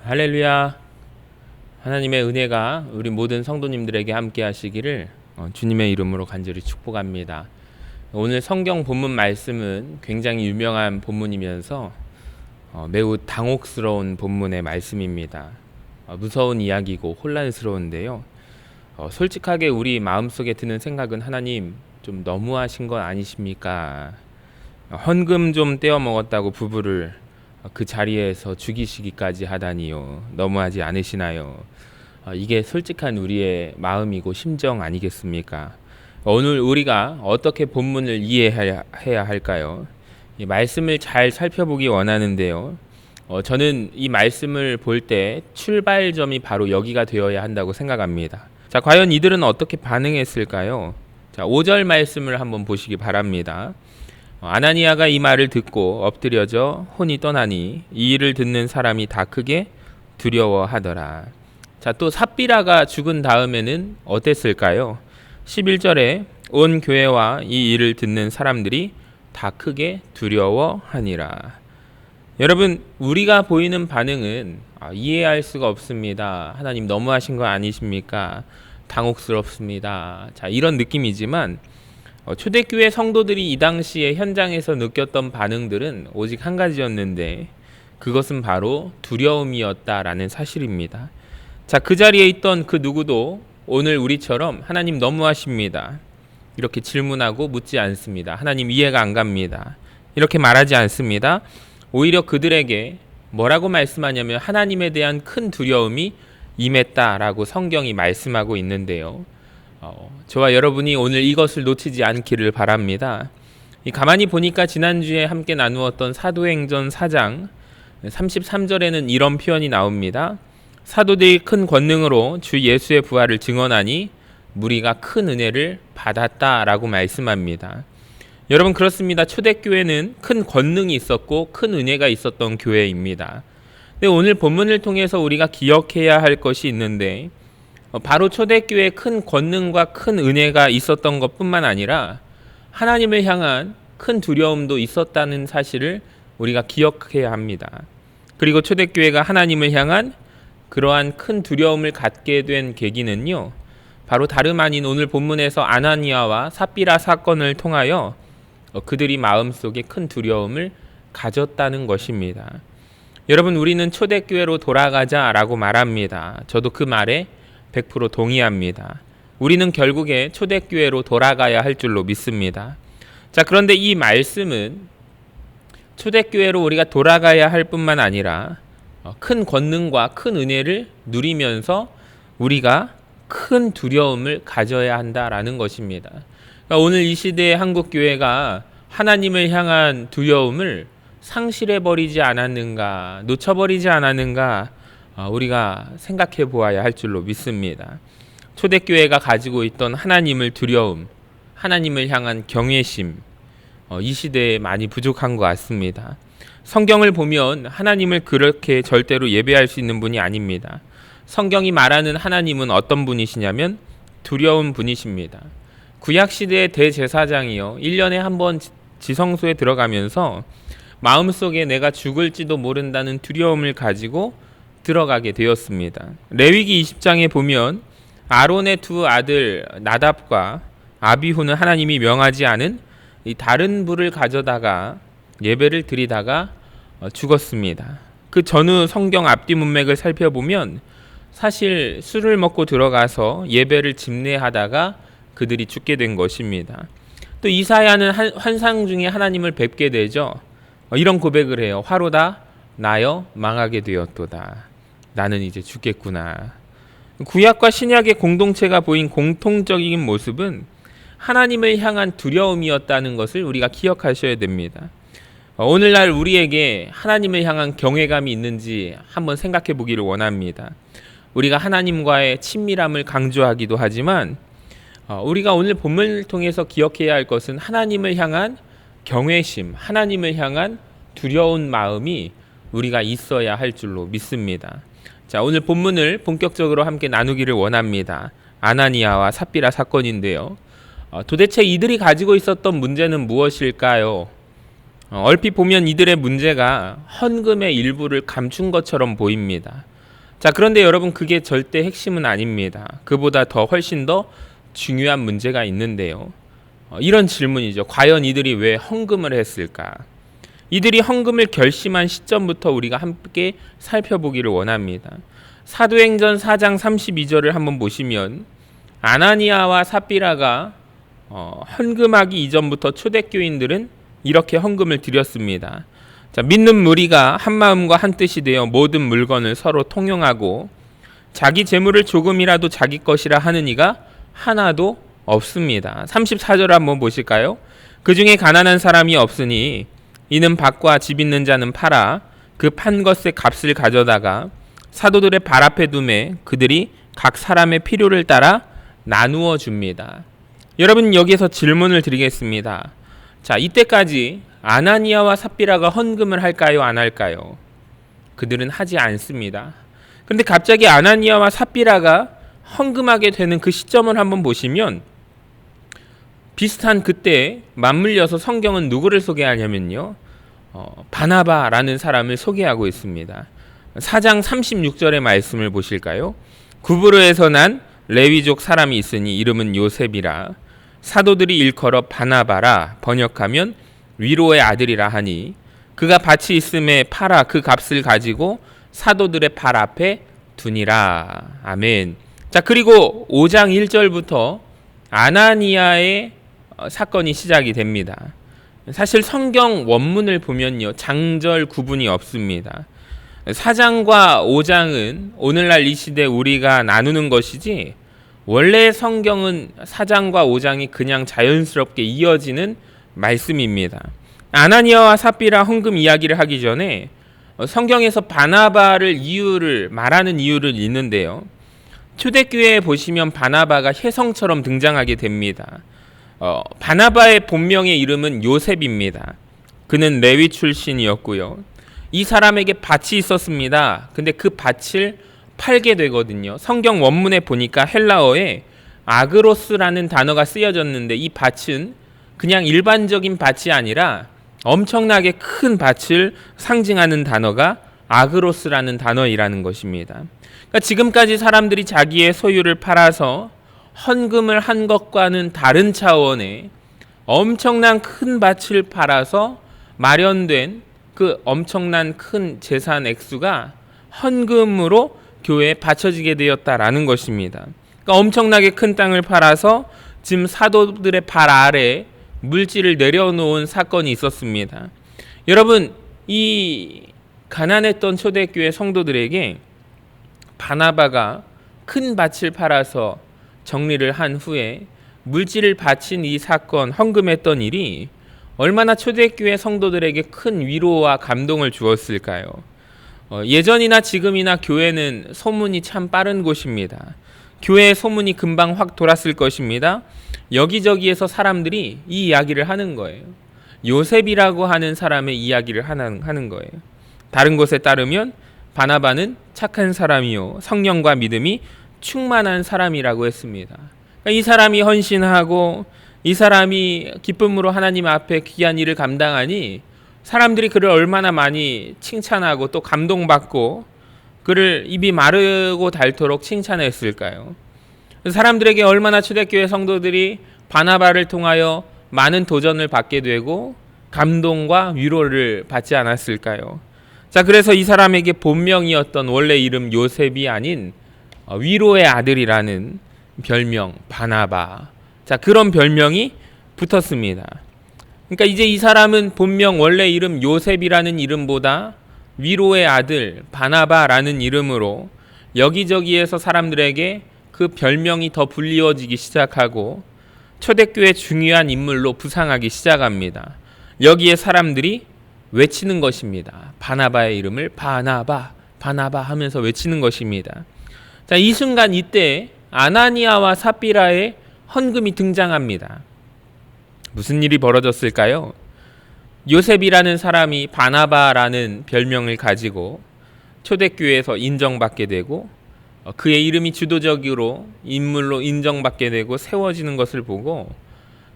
할렐루야. 하나님의 은혜가 우리 모든 성도님들에게 함께 하시기를 주님의 이름으로 간절히 축복합니다. 오늘 성경 본문 말씀은 굉장히 유명한 본문이면서 매우 당혹스러운 본문의 말씀입니다. 무서운 이야기고 혼란스러운데요. 솔직하게 우리 마음속에 드는 생각은 하나님 좀 너무하신 건 아니십니까? 헌금 좀 떼어 먹었다고 부부를 그 자리에서 죽이시기까지 하다니요. 너무하지 않으시나요? 이게 솔직한 우리의 마음이고 심정 아니겠습니까? 오늘 우리가 어떻게 본문을 이해해야 할까요? 이 말씀을 잘 살펴보기 원하는데요. 저는 이 말씀을 볼 때 출발점이 바로 여기가 되어야 한다고 생각합니다. 자, 과연 이들은 어떻게 반응했을까요? 자, 5절 말씀을 한번 보시기 바랍니다. 아나니아가 이 말을 듣고 엎드려져 혼이 떠나니 이 일을 듣는 사람이 다 크게 두려워하더라. 자, 또 삽비라가 죽은 다음에는 어땠을까요? 11절에 온 교회와 이 일을 듣는 사람들이 다 크게 두려워하니라. 여러분, 우리가 보이는 반응은 이해할 수가 없습니다. 하나님 너무하신 거 아니십니까? 당혹스럽습니다. 자, 이런 느낌이지만 초대교회 성도들이 이 당시에 현장에서 느꼈던 반응들은 오직 한 가지였는데 그것은 바로 두려움이었다라는 사실입니다. 자, 그 자리에 있던 그 누구도 오늘 우리처럼 하나님 너무하십니다. 이렇게 질문하고 묻지 않습니다. 하나님 이해가 안 갑니다. 이렇게 말하지 않습니다. 오히려 그들에게 뭐라고 말씀하냐면 하나님에 대한 큰 두려움이 임했다라고 성경이 말씀하고 있는데요. 저와 여러분이 오늘 이것을 놓치지 않기를 바랍니다. 가만히 보니까 지난주에 함께 나누었던 사도행전 4장 33절에는 이런 표현이 나옵니다. 사도들이 큰 권능으로 주 예수의 부활을 증언하니 무리가 큰 은혜를 받았다라고 말씀합니다. 여러분, 그렇습니다. 초대교회는 큰 권능이 있었고 큰 은혜가 있었던 교회입니다. 근데 오늘 본문을 통해서 우리가 기억해야 할 것이 있는데 바로 초대교회에 큰 권능과 큰 은혜가 있었던 것뿐만 아니라 하나님을 향한 큰 두려움도 있었다는 사실을 우리가 기억해야 합니다. 그리고 초대교회가 하나님을 향한 그러한 큰 두려움을 갖게 된 계기는요, 바로 다름 아닌 오늘 본문에서 아나니아와 삽비라 사건을 통하여 그들이 마음속에 큰 두려움을 가졌다는 것입니다. 여러분, 우리는 초대교회로 돌아가자라고 말합니다. 저도 그 말에 100% 동의합니다. 우리는 결국에 초대교회로 돌아가야 할 줄로 믿습니다. 자, 그런데 이 말씀은 초대교회로 우리가 돌아가야 할 뿐만 아니라 큰 권능과 큰 은혜를 누리면서 우리가 큰 두려움을 가져야 한다라는 것입니다. 그러니까 오늘 이 시대의 한국교회가 하나님을 향한 두려움을 상실해버리지 않았는가, 놓쳐버리지 않았는가, 우리가 생각해 보아야 할 줄로 믿습니다. 초대교회가 가지고 있던 하나님을 두려움, 하나님을 향한 경외심, 이 시대에 많이 부족한 것 같습니다. 성경을 보면 하나님을 그렇게 절대로 예배할 수 있는 분이 아닙니다. 성경이 말하는 하나님은 어떤 분이시냐면 두려운 분이십니다. 구약시대의 대제사장이요, 1년에 한 번 지성소에 들어가면서 마음속에 내가 죽을지도 모른다는 두려움을 가지고 들어가게 되었습니다. 레위기 20장에 보면 아론의 두 아들 나답과 아비후는 하나님이 명하지 않은 이 다른 불을 가져다가 예배를 드리다가 죽었습니다. 그 전후 성경 앞뒤 문맥을 살펴보면 사실 술을 먹고 들어가서 예배를 집례하다가 그들이 죽게 된 것입니다. 또 이사야는 환상 중에 하나님을 뵙게 되죠. 이런 고백을 해요. 화로다 나여 망하게 되었도다. 나는 이제 죽겠구나. 구약과 신약의 공동체가 보인 공통적인 모습은 하나님을 향한 두려움이었다는 것을 우리가 기억하셔야 됩니다. 오늘날 우리에게 하나님을 향한 경외감이 있는지 한번 생각해 보기를 원합니다. 우리가 하나님과의 친밀함을 강조하기도 하지만 우리가 오늘 본문을 통해서 기억해야 할 것은 하나님을 향한 경외심, 하나님을 향한 두려운 마음이 우리가 있어야 할 줄로 믿습니다. 자, 오늘 본문을 본격적으로 함께 나누기를 원합니다. 아나니아와 삽비라 사건인데요. 도대체 이들이 가지고 있었던 문제는 무엇일까요? 얼핏 보면 이들의 문제가 헌금의 일부를 감춘 것처럼 보입니다. 자, 그런데 여러분 그게 절대 핵심은 아닙니다. 그보다 더 훨씬 더 중요한 문제가 있는데요. 이런 질문이죠. 과연 이들이 왜 헌금을 했을까? 이들이 헌금을 결심한 시점부터 우리가 함께 살펴보기를 원합니다. 사도행전 4장 32절을 한번 보시면 아나니아와 삽비라가 헌금하기 이전부터 초대교인들은 이렇게 헌금을 드렸습니다. 자, 믿는 무리가 한 마음과 한 뜻이 되어 모든 물건을 서로 통용하고 자기 재물을 조금이라도 자기 것이라 하는 이가 하나도 없습니다. 34절 한번 보실까요? 그 중에 가난한 사람이 없으니 이는 밭과 집 있는 자는 팔아 그 판 것의 값을 가져다가 사도들의 발 앞에 두매 그들이 각 사람의 필요를 따라 나누어 줍니다. 여러분 여기에서 질문을 드리겠습니다. 자, 이때까지 아나니아와 삽비라가 헌금을 할까요? 안 할까요? 그들은 하지 않습니다. 그런데 갑자기 아나니아와 삽비라가 헌금하게 되는 그 시점을 한번 보시면 비슷한 그때 맞물려서 성경은 누구를 소개하냐면요. 바나바라는 사람을 소개하고 있습니다. 4장 36절의 말씀을 보실까요? 구브로에서 난 레위족 사람이 있으니 이름은 요셉이라 사도들이 일컬어 바나바라 번역하면 위로의 아들이라 하니 그가 밭이 있음에 팔아 그 값을 가지고 사도들의 발 앞에 두니라. 아멘. 자, 그리고 5장 1절부터 아나니아의 사건이 시작이 됩니다. 사실 성경 원문을 보면요, 장절 구분이 없습니다. 4장과 5장은 오늘날 이 시대 우리가 나누는 것이지 원래 성경은 4장과 5장이 그냥 자연스럽게 이어지는 말씀입니다. 아나니아와 삽비라 헌금 이야기를 하기 전에 성경에서 바나바를 말하는 이유를 읽는데요. 초대교회에 보시면 바나바가 혜성처럼 등장하게 됩니다. 바나바의 본명의 이름은 요셉입니다. 그는 레위 출신이었고요. 이 사람에게 밭이 있었습니다. 근데 그 밭을 팔게 되거든요. 성경 원문에 보니까 헬라어에 아그로스라는 단어가 쓰여졌는데 이 밭은 그냥 일반적인 밭이 아니라 엄청나게 큰 밭을 상징하는 단어가 아그로스라는 단어이라는 것입니다. 그러니까 지금까지 사람들이 자기의 소유를 팔아서 헌금을 한 것과는 다른 차원의 엄청난 큰 밭을 팔아서 마련된 그 엄청난 큰 재산 액수가 헌금으로 교회에 바쳐지게 되었다라는 것입니다. 그러니까 엄청나게 큰 땅을 팔아서 지금 사도들의 발 아래 물질을 내려놓은 사건이 있었습니다. 여러분, 이 가난했던 초대교회 성도들에게 바나바가 큰 밭을 팔아서 정리를 한 후에 물질을 바친 이 사건, 헌금했던 일이 얼마나 초대교회 성도들에게 큰 위로와 감동을 주었을까요? 예전이나 지금이나 교회는 소문이 참 빠른 곳입니다. 교회의 소문이 금방 확 돌았을 것입니다. 여기저기에서 사람들이 이 이야기를 하는 거예요. 요셉이라고 하는 사람의 이야기를 하는 거예요. 다른 곳에 따르면 바나바는 착한 사람이요 성령과 믿음이 충만한 사람이라고 했습니다. 그러니까 이 사람이 헌신하고 이 사람이 기쁨으로 하나님 앞에 귀한 일을 감당하니 사람들이 그를 얼마나 많이 칭찬하고 또 감동받고 그를 입이 마르고 닳도록 칭찬했을까요? 사람들에게 얼마나 초대교회 성도들이 바나바를 통하여 많은 도전을 받게 되고 감동과 위로를 받지 않았을까요? 자, 그래서 이 사람에게 본명이었던 원래 이름 요셉이 아닌 위로의 아들이라는 별명 바나바. 자, 그런 별명이 붙었습니다. 그러니까 이제 이 사람은 본명 원래 이름 요셉이라는 이름보다 위로의 아들 바나바라는 이름으로 여기저기에서 사람들에게 그 별명이 더 불리워지기 시작하고 초대교회 중요한 인물로 부상하기 시작합니다. 여기에 사람들이 외치는 것입니다. 바나바의 이름을 바나바, 바나바 하면서 외치는 것입니다. 자, 이 순간 이때 아나니아와 삽비라의 헌금이 등장합니다. 무슨 일이 벌어졌을까요? 요셉이라는 사람이 바나바라는 별명을 가지고 초대교회에서 인정받게 되고 그의 이름이 주도적으로 인물로 인정받게 되고 세워지는 것을 보고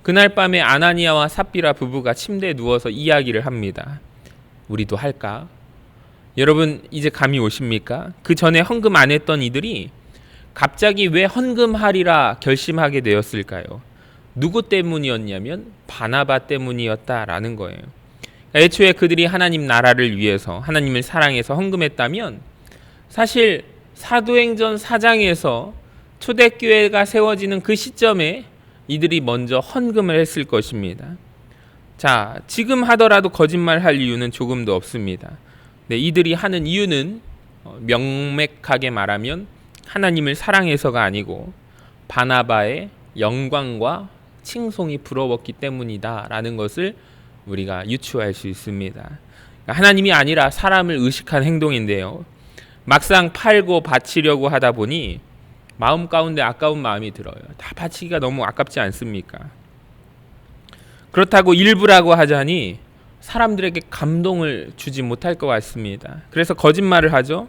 그날 밤에 아나니아와 삽비라 부부가 침대에 누워서 이야기를 합니다. 우리도 할까? 여러분 이제 감이 오십니까? 그 전에 헌금 안 했던 이들이 갑자기 왜 헌금하리라 결심하게 되었을까요? 누구 때문이었냐면 바나바 때문이었다라는 거예요. 애초에 그들이 하나님 나라를 위해서 하나님을 사랑해서 헌금했다면 사실 사도행전 4장에서 초대교회가 세워지는 그 시점에 이들이 먼저 헌금을 했을 것입니다. 자, 지금 하더라도 거짓말할 이유는 조금도 없습니다. 네, 이들이 하는 이유는 명맥하게 말하면 하나님을 사랑해서가 아니고 바나바의 영광과 칭송이 부러웠기 때문이다라는 것을 우리가 유추할 수 있습니다. 하나님이 아니라 사람을 의식한 행동인데요. 막상 팔고 바치려고 하다 보니 마음 가운데 아까운 마음이 들어요. 다 바치기가 너무 아깝지 않습니까? 그렇다고 일부라고 하자니 사람들에게 감동을 주지 못할 것 같습니다. 그래서 거짓말을 하죠.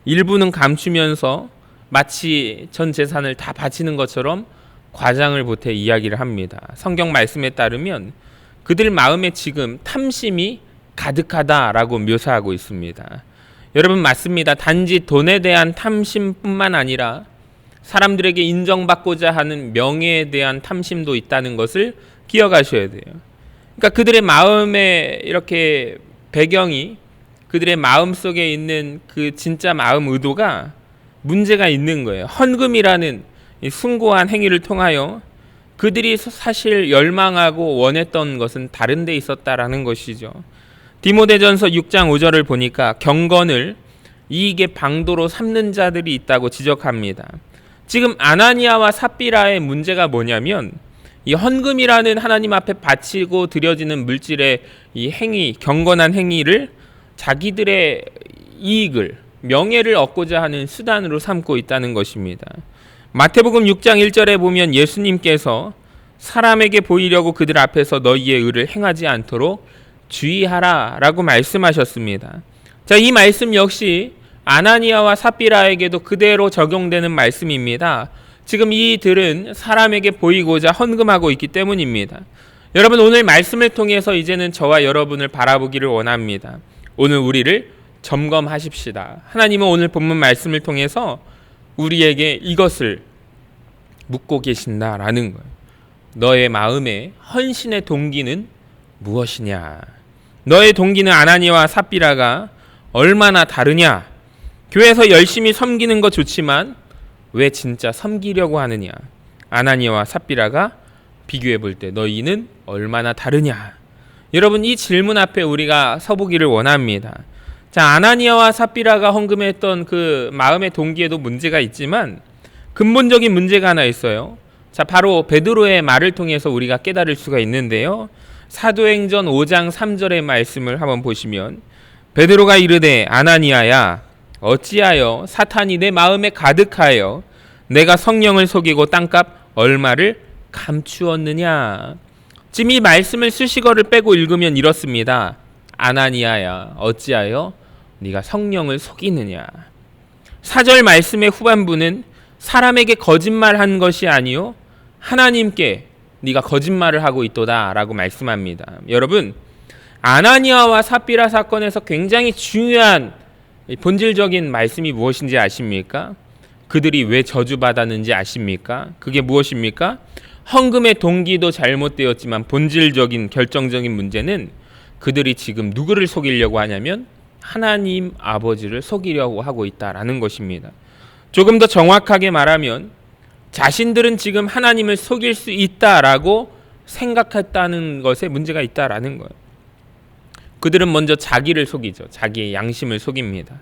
일부는 감추면서 마치 전 재산을 다 바치는 것처럼 과장을 보태 이야기를 합니다. 성경 말씀에 따르면 그들 마음에 지금 탐심이 가득하다라고 묘사하고 있습니다. 여러분 맞습니다. 단지 돈에 대한 탐심뿐만 아니라 사람들에게 인정받고자 하는 명예에 대한 탐심도 있다는 것을 기억하셔야 돼요. 그러니까 그들의 마음의 이렇게 배경이 그들의 마음 속에 있는 그 진짜 마음 의도가 문제가 있는 거예요. 헌금이라는 이 숭고한 행위를 통하여 그들이 사실 열망하고 원했던 것은 다른 데 있었다라는 것이죠. 디모데전서 6장 5절을 보니까 경건을 이익의 방도로 삼는 자들이 있다고 지적합니다. 지금 아나니아와 삽비라의 문제가 뭐냐면 이 헌금이라는 하나님 앞에 바치고 드려지는 물질의 이 행위, 경건한 행위를 자기들의 이익을, 명예를 얻고자 하는 수단으로 삼고 있다는 것입니다. 마태복음 6장 1절에 보면 예수님께서 사람에게 보이려고 그들 앞에서 너희의 의를 행하지 않도록 주의하라 라고 말씀하셨습니다. 자, 이 말씀 역시 아나니아와 삽비라에게도 그대로 적용되는 말씀입니다. 지금 이들은 사람에게 보이고자 헌금하고 있기 때문입니다. 여러분 오늘 말씀을 통해서 이제는 저와 여러분을 바라보기를 원합니다. 오늘 우리를 점검하십시다. 하나님은 오늘 본문 말씀을 통해서 우리에게 이것을 묻고 계신다라는 거예요. 너의 마음의 헌신의 동기는 무엇이냐? 너의 동기는 아나니아와 삽비라가 얼마나 다르냐? 교회에서 열심히 섬기는 거 좋지만 왜 진짜 섬기려고 하느냐? 아나니아와 삽비라가 비교해 볼 때 너희는 얼마나 다르냐? 여러분 이 질문 앞에 우리가 서보기를 원합니다. 자, 아나니아와 삽비라가 헌금했던 그 마음의 동기에도 문제가 있지만 근본적인 문제가 하나 있어요. 자, 바로 베드로의 말을 통해서 우리가 깨달을 수가 있는데요. 사도행전 5장 3절의 말씀을 한번 보시면 베드로가 이르되 아나니아야 어찌하여 사탄이 내 마음에 가득하여 내가 성령을 속이고 땅값 얼마를 감추었느냐. 지금 이 말씀을 수식어를 빼고 읽으면 이렇습니다. 아나니아야 어찌하여 네가 성령을 속이느냐. 4절 말씀의 후반부는 사람에게 거짓말한 것이 아니요 하나님께 네가 거짓말을 하고 있도다 라고 말씀합니다. 여러분 아나니아와 삽비라 사건에서 굉장히 중요한 본질적인 말씀이 무엇인지 아십니까? 그들이 왜 저주받았는지 아십니까? 그게 무엇입니까? 헌금의 동기도 잘못되었지만 본질적인 결정적인 문제는 그들이 지금 누구를 속이려고 하냐면 하나님 아버지를 속이려고 하고 있다라는 것입니다. 조금 더 정확하게 말하면 자신들은 지금 하나님을 속일 수 있다라고 생각했다는 것에 문제가 있다라는 거예요. 그들은 먼저 자기를 속이죠. 자기의 양심을 속입니다.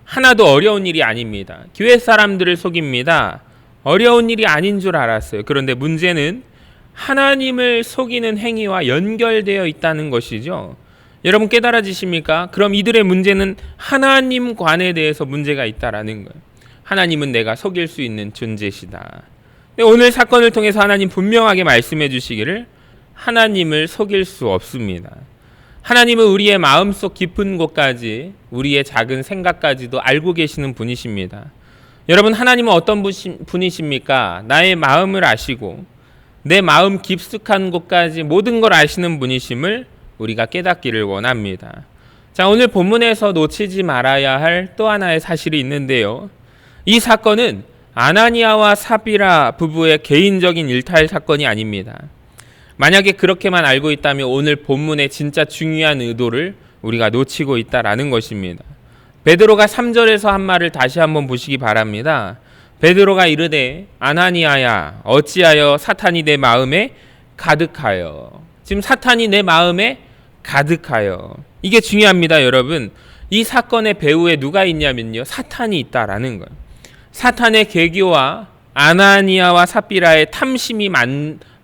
하나도 어려운 일이 아닙니다. 교회 사람들을 속입니다. 어려운 일이 아닌 줄 알았어요. 그런데 문제는 하나님을 속이는 행위와 연결되어 있다는 것이죠. 여러분 깨달아지십니까? 그럼 이들의 문제는 하나님관에 대해서 문제가 있다라는 거예요. 하나님은 내가 속일 수 있는 존재시다. 오늘 사건을 통해서 하나님 분명하게 말씀해 주시기를 하나님을 속일 수 없습니다. 하나님은 우리의 마음속 깊은 곳까지 우리의 작은 생각까지도 알고 계시는 분이십니다. 여러분 하나님은 어떤 분이십니까? 나의 마음을 아시고 내 마음 깊숙한 곳까지 모든 걸 아시는 분이심을 우리가 깨닫기를 원합니다. 자, 오늘 본문에서 놓치지 말아야 할 또 하나의 사실이 있는데요. 이 사건은 아나니아와 삽비라 부부의 개인적인 일탈 사건이 아닙니다. 만약에 그렇게만 알고 있다면 오늘 본문의 진짜 중요한 의도를 우리가 놓치고 있다라는 것입니다. 베드로가 3절에서 한 말을 다시 한번 보시기 바랍니다. 베드로가 이르되 아나니아야 어찌하여 사탄이 내 마음에 가득하여. 지금 사탄이 내 마음에 가득하여. 이게 중요합니다, 여러분. 이 사건의 배후에 누가 있냐면요, 사탄이 있다라는 거예요. 사탄의 계기와 아나니아와 삽비라의 탐심이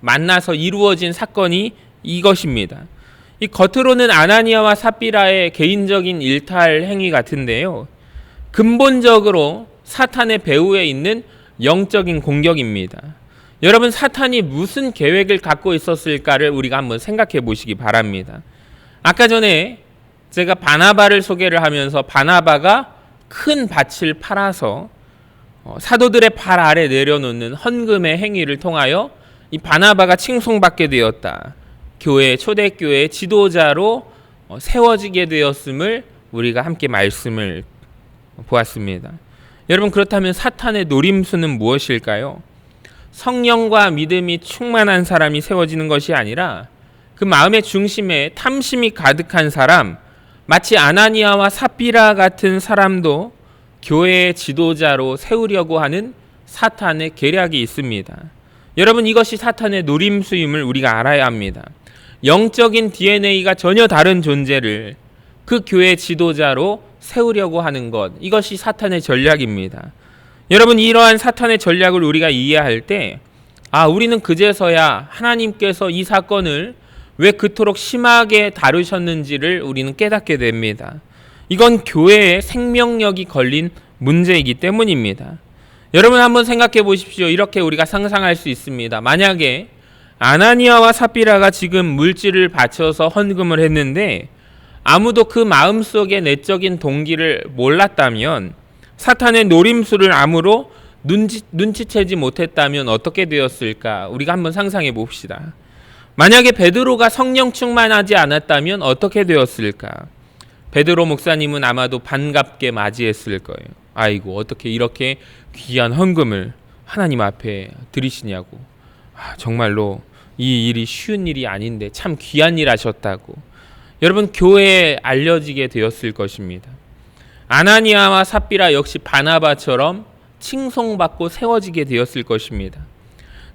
만나서 이루어진 사건이 이것입니다. 이 겉으로는 아나니아와 삽비라의 개인적인 일탈 행위 같은데요, 근본적으로 사탄의 배후에 있는 영적인 공격입니다. 여러분, 사탄이 무슨 계획을 갖고 있었을까를 우리가 한번 생각해 보시기 바랍니다. 아까 전에 제가 바나바를 소개를 하면서 바나바가 큰 밭을 팔아서 사도들의 발 아래 내려놓는 헌금의 행위를 통하여 이 바나바가 칭송받게 되었다. 교회, 초대교회의 지도자로 세워지게 되었음을 우리가 함께 말씀을 보았습니다. 여러분, 그렇다면 사탄의 노림수는 무엇일까요? 성령과 믿음이 충만한 사람이 세워지는 것이 아니라 그 마음의 중심에 탐심이 가득한 사람, 마치 아나니아와 삽비라 같은 사람도 교회의 지도자로 세우려고 하는 사탄의 계략이 있습니다. 여러분, 이것이 사탄의 노림수임을 우리가 알아야 합니다. 영적인 DNA가 전혀 다른 존재를 그 교회의 지도자로 세우려고 하는 것, 이것이 사탄의 전략입니다. 여러분, 이러한 사탄의 전략을 우리가 이해할 때, 우리는 그제서야 하나님께서 이 사건을 왜 그토록 심하게 다루셨는지를 우리는 깨닫게 됩니다. 이건 교회의 생명력이 걸린 문제이기 때문입니다. 여러분, 한번 생각해 보십시오. 이렇게 우리가 상상할 수 있습니다. 만약에 아나니아와 삽비라가 지금 물질을 바쳐서 헌금을 했는데 아무도 그 마음속의 내적인 동기를 몰랐다면, 사탄의 노림수를 아무로 눈치채지 못했다면 어떻게 되었을까? 우리가 한번 상상해 봅시다. 만약에 베드로가 성령 충만하지 않았다면 어떻게 되었을까? 베드로 목사님은 아마도 반갑게 맞이했을 거예요. 아이고, 어떻게 이렇게 귀한 헌금을 하나님 앞에 드리시냐고. 정말로 이 일이 쉬운 일이 아닌데 참 귀한 일 하셨다고 여러분, 교회에 알려지게 되었을 것입니다. 아나니아와 삽비라 역시 바나바처럼 칭송받고 세워지게 되었을 것입니다.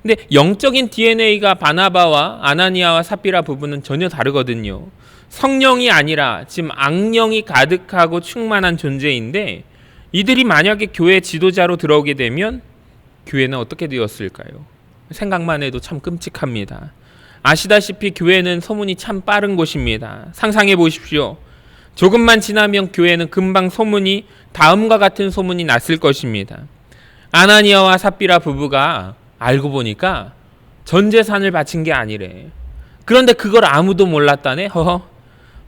근데 영적인 DNA가 바나바와 아나니아와 삽비라 부부는 전혀 다르거든요. 성령이 아니라 지금 악령이 가득하고 충만한 존재인데, 이들이 만약에 교회 지도자로 들어오게 되면 교회는 어떻게 되었을까요? 생각만 해도 참 끔찍합니다. 아시다시피 교회는 소문이 참 빠른 곳입니다. 상상해 보십시오. 조금만 지나면 교회는 금방 소문이 다음과 같은 소문이 났을 것입니다. 아나니아와 삽비라 부부가 알고 보니까 전 재산을 바친 게 아니래. 그런데 그걸 아무도 몰랐다네.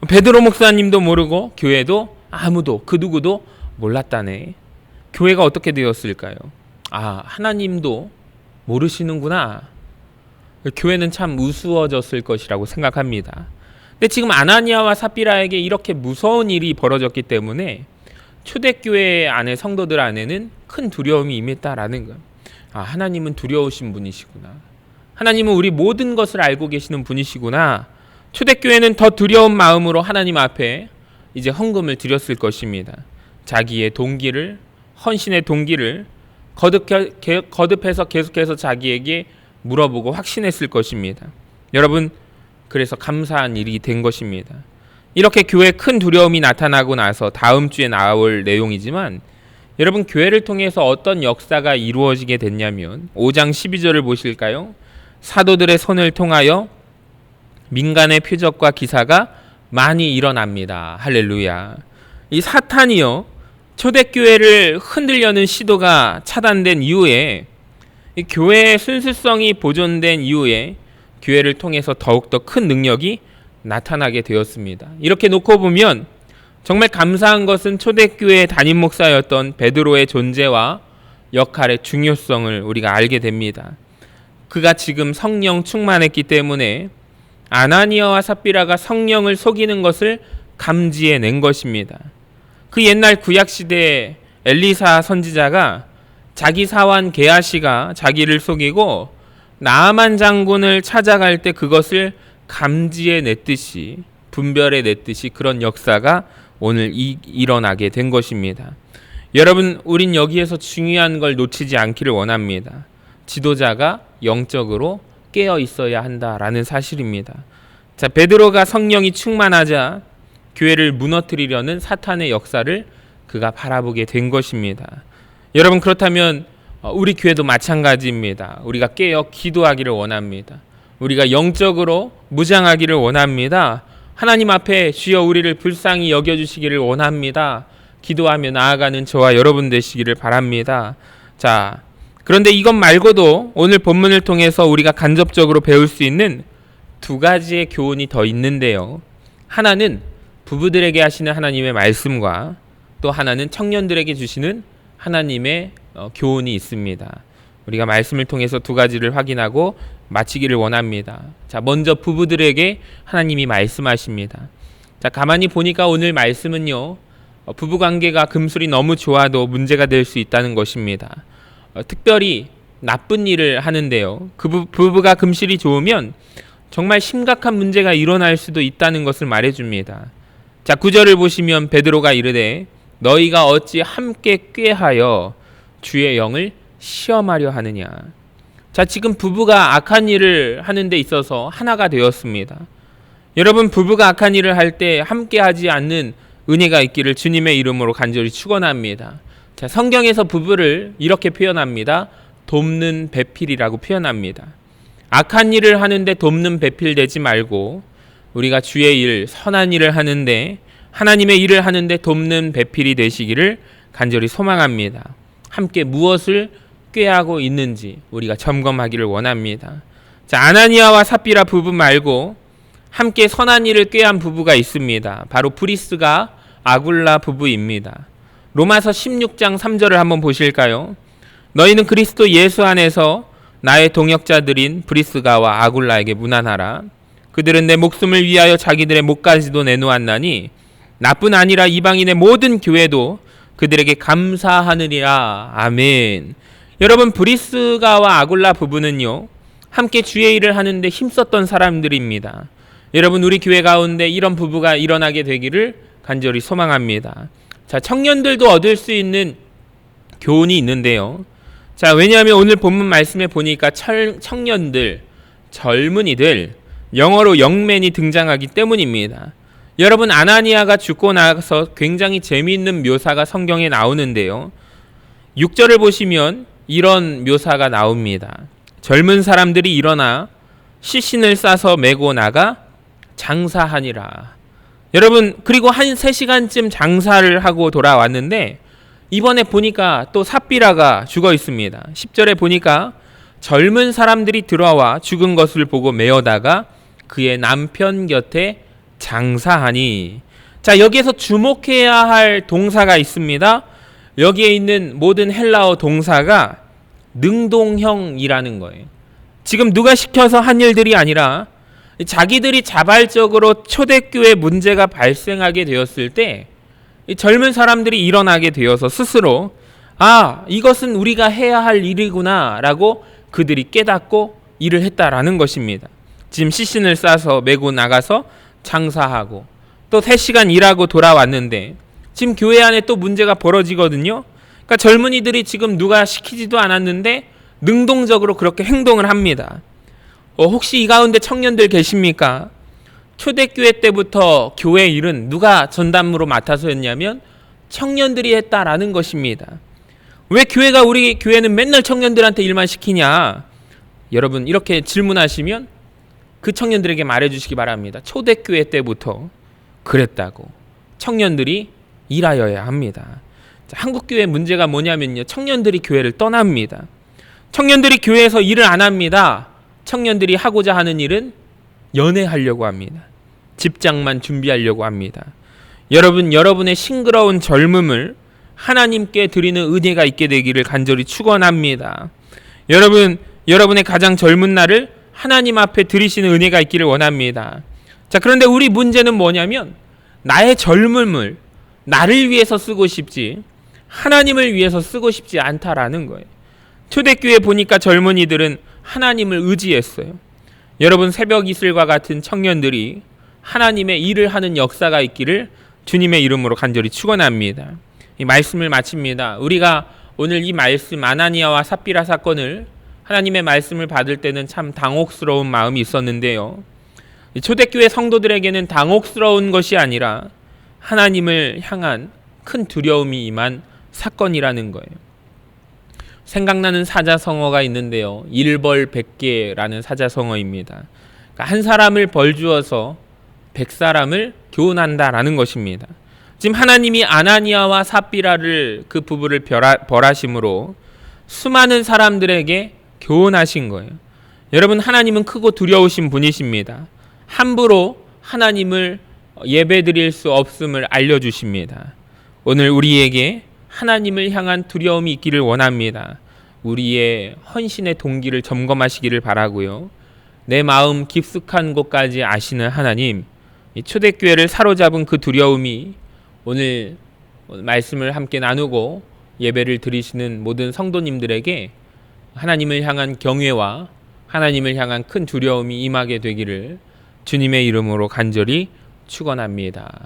베드로 목사님도 모르고 교회도 아무도, 그 누구도 몰랐다네. 교회가 어떻게 되었을까요? 하나님도 모르시는구나. 교회는 참 우스워졌을 것이라고 생각합니다. 근데 지금 아나니아와 삽비라에게 이렇게 무서운 일이 벌어졌기 때문에 초대교회 안에, 성도들 안에는 큰 두려움이 임했다라는 거예요. 하나님은 두려우신 분이시구나. 하나님은 우리 모든 것을 알고 계시는 분이시구나. 초대교회는 더 두려운 마음으로 하나님 앞에 이제 헌금을 드렸을 것입니다. 자기의 동기를, 헌신의 동기를 거듭해서 계속해서 자기에게 물어보고 확신했을 것입니다. 여러분, 그래서 감사한 일이 된 것입니다. 이렇게 교회에 큰 두려움이 나타나고 나서 다음 주에 나올 내용이지만, 여러분, 교회를 통해서 어떤 역사가 이루어지게 됐냐면 5장 12절을 보실까요? 사도들의 손을 통하여 민간의 표적과 기사가 많이 일어납니다. 할렐루야. 이 사탄이요, 초대교회를 흔들려는 시도가 차단된 이후에, 이 교회의 순수성이 보존된 이후에 교회를 통해서 더욱더 큰 능력이 나타나게 되었습니다. 이렇게 놓고 보면 정말 감사한 것은 초대교회의 담임 목사였던 베드로의 존재와 역할의 중요성을 우리가 알게 됩니다. 그가 지금 성령 충만했기 때문에 아나니아와 삽비라가 성령을 속이는 것을 감지해낸 것입니다. 그 옛날 구약시대에 엘리사 선지자가 자기 사환 게하시가 자기를 속이고 나아만 장군을 찾아갈 때 그것을 감지해냈듯이, 분별해냈듯이 그런 역사가 오늘 일어나게 된 것입니다. 여러분, 우린 여기에서 중요한 걸 놓치지 않기를 원합니다. 지도자가 영적으로 깨어 있어야 한다라는 사실입니다. 자, 베드로가 성령이 충만하자 교회를 무너뜨리려는 사탄의 역사를 그가 바라보게 된 것입니다. 여러분, 그렇다면 우리 교회도 마찬가지입니다. 우리가 깨어 기도하기를 원합니다. 우리가 영적으로 무장하기를 원합니다. 하나님 앞에 주여 우리를 불쌍히 여겨주시기를 원합니다. 기도하며 나아가는 저와 여러분 되시기를 바랍니다. 자, 그런데 이것 말고도 오늘 본문을 통해서 우리가 간접적으로 배울 수 있는 두 가지의 교훈이 더 있는데요. 하나는 부부들에게 하시는 하나님의 말씀과 또 하나는 청년들에게 주시는 하나님의 교훈이 있습니다. 우리가 말씀을 통해서 두 가지를 확인하고 마치기를 원합니다. 자, 먼저 부부들에게 하나님이 말씀하십니다. 자, 가만히 보니까 오늘 말씀은요, 부부관계가 금술이 너무 좋아도 문제가 될 수 있다는 것입니다. 특별히 나쁜 일을 하는데요, 그 부부가 금실이 좋으면 정말 심각한 문제가 일어날 수도 있다는 것을 말해줍니다. 자, 9절을 보시면 베드로가 이르되 너희가 어찌 함께 꾀하여 주의 영을 시험하려 하느냐. 자, 지금 부부가 악한 일을 하는 데 있어서 하나가 되었습니다. 여러분, 부부가 악한 일을 할 때 함께 하지 않는 은혜가 있기를 주님의 이름으로 간절히 축원합니다. 자, 성경에서 부부를 이렇게 표현합니다. 돕는 배필이라고 표현합니다. 악한 일을 하는데 돕는 배필 되지 말고 우리가 주의 일, 선한 일을 하는데, 하나님의 일을 하는데 돕는 배필이 되시기를 간절히 소망합니다. 함께 무엇을 꾀하고 있는지 우리가 점검하기를 원합니다. 자, 아나니아와 삽비라 부부 말고 함께 선한 일을 꾀한 부부가 있습니다. 바로 브리스가 아굴라 부부입니다. 로마서 16장 3절을 한번 보실까요? 너희는 그리스도 예수 안에서 나의 동역자들인 브리스가와 아굴라에게 문안하라. 그들은 내 목숨을 위하여 자기들의 목까지도 내놓았나니 나뿐 아니라 이방인의 모든 교회도 그들에게 감사하느니라. 아멘. 여러분, 브리스가와 아굴라 부부는요, 함께 주의 일을 하는데 힘썼던 사람들입니다. 여러분, 우리 교회 가운데 이런 부부가 일어나게 되기를 간절히 소망합니다. 자, 청년들도 얻을 수 있는 교훈이 있는데요. 자, 왜냐하면 오늘 본문 말씀에 보니까 청년들, 젊은이들, 영어로 영맨이 등장하기 때문입니다. 여러분, 아나니아가 죽고 나서 굉장히 재미있는 묘사가 성경에 나오는데요. 6절을 보시면 이런 묘사가 나옵니다. 젊은 사람들이 일어나 시신을 싸서 메고 나가 장사하니라. 여러분, 그리고 한 3시간쯤 장사를 하고 돌아왔는데 이번에 보니까 또 삽비라가 죽어 있습니다. 10절에 보니까 젊은 사람들이 들어와 죽은 것을 보고 메어다가 그의 남편 곁에 장사하니. 자, 여기에서 주목해야 할 동사가 있습니다. 여기에 있는 모든 헬라어 동사가 능동형이라는 거예요. 지금 누가 시켜서 한 일들이 아니라 자기들이 자발적으로 초대교회 문제가 발생하게 되었을 때 젊은 사람들이 일어나게 되어서 스스로 이것은 우리가 해야 할 일이구나 라고 그들이 깨닫고 일을 했다라는 것입니다. 지금 시신을 싸서 메고 나가서 장사하고 또 3시간 일하고 돌아왔는데 지금 교회 안에 또 문제가 벌어지거든요. 그러니까 젊은이들이 지금 누가 시키지도 않았는데 능동적으로 그렇게 행동을 합니다. 혹시 이 가운데 청년들 계십니까? 초대교회 때부터 교회 일은 누가 전담으로 맡아서 했냐면 청년들이 했다라는 것입니다. 왜 교회가, 우리 교회는 맨날 청년들한테 일만 시키냐? 여러분, 이렇게 질문하시면 그 청년들에게 말해주시기 바랍니다. 초대교회 때부터 그랬다고. 청년들이 일하여야 합니다. 자, 한국교회 문제가 뭐냐면요, 청년들이 교회를 떠납니다. 청년들이 교회에서 일을 안 합니다. 청년들이 하고자 하는 일은 연애하려고 합니다. 집장만 준비하려고 합니다. 여러분, 여러분의 싱그러운 젊음을 하나님께 드리는 은혜가 있게 되기를 간절히 축원합니다. 여러분, 여러분의 가장 젊은 날을 하나님 앞에 드리시는 은혜가 있기를 원합니다. 자, 그런데 우리 문제는 뭐냐면 나의 젊음을 나를 위해서 쓰고 싶지 하나님을 위해서 쓰고 싶지 않다라는 거예요. 초대교회 보니까 젊은이들은 하나님을 의지했어요. 여러분, 새벽 이슬과 같은 청년들이 하나님의 일을 하는 역사가 있기를 주님의 이름으로 간절히 축원합니다. 이 말씀을 마칩니다. 우리가 오늘 이 말씀 아나니아와 삽비라 사건을 하나님의 말씀을 받을 때는 참 당혹스러운 마음이 있었는데요. 초대교회 성도들에게는 당혹스러운 것이 아니라 하나님을 향한 큰 두려움이 임한 사건이라는 거예요. 생각나는 사자성어가 있는데요. 일벌백계라는 사자성어입니다. 그러니까 한 사람을 벌 주어서 100사람을 교훈한다라는 것입니다. 지금 하나님이 아나니아와 삽비라를 그 부부를 벌하심으로 수많은 사람들에게 교훈하신 거예요. 여러분, 하나님은 크고 두려우신 분이십니다. 함부로 하나님을 예배드릴 수 없음을 알려주십니다. 오늘 우리에게 하나님을 향한 두려움이 있기를 원합니다. 우리의 헌신의 동기를 점검하시기를 바라고요. 내 마음 깊숙한 곳까지 아시는 하나님, 이 초대교회를 사로잡은 그 두려움이 오늘 말씀을 함께 나누고 예배를 드리시는 모든 성도님들에게 하나님을 향한 경외와 하나님을 향한 큰 두려움이 임하게 되기를 주님의 이름으로 간절히 축원합니다.